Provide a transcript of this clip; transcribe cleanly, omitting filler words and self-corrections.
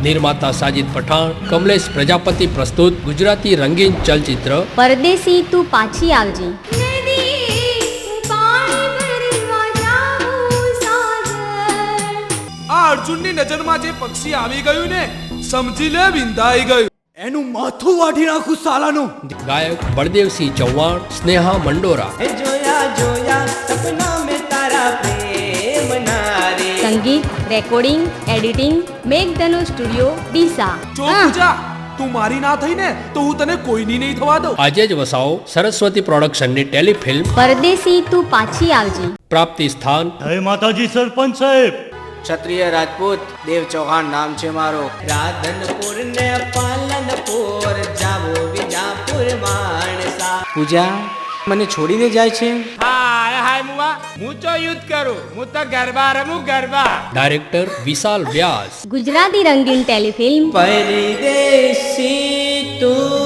નિર્માતા સાજિદ પઠાણ, કમલેશ પ્રજાપતિ પ્રસ્તુત ગુજરાતી રંગીન ચલચિત્ર પરદેશી તું પાછી આવજે. આ અર્જુનની નજરમાં જે પક્ષી આવી ગયું ને, સમજી લે વિંધાઈ ગયું. એનું માથું વાઢી નાખું સાલાનું. ગાયક બળદેવસિંહ ચૌહાણ, સ્નેહા મંડોરા. જોયા જોયા સપના મેં તારા પ્રેમ નારે. સંગીત, રેકોર્ડિંગ, એડિટિંગ મેઘધનુષ સ્ટુડિયો ડીસા. જો પૂજા, તું મારી ના થઈ ને તો હું તને કોઈની નહીં થવા દઉં. આજે જ વસાવો સરસ્વતી પ્રોડક્શનની ટેલિફિલ્મ પરદેશી તું પાછી આવજે. પ્રાપ્તિ સ્થાન જય માતાજી સરપંચ સાહેબ. ક્ષત્રિય રાજપૂત દેવ ચૌહાણ નામ છે મારો. રાધનપુર ને પાલનપુર જાવો વિજાપુર માણસા. પૂજા મને છોડીને જાય છે. હાય હાય મુવા, હું તો યુદ્ધ કરું, હું તો ગરબા રમું ગરબા. ડાયરેક્ટર વિશાલ વ્યાસ. ગુજરાતી રંગીન ટેલિફિલ્મ પરદેશી તું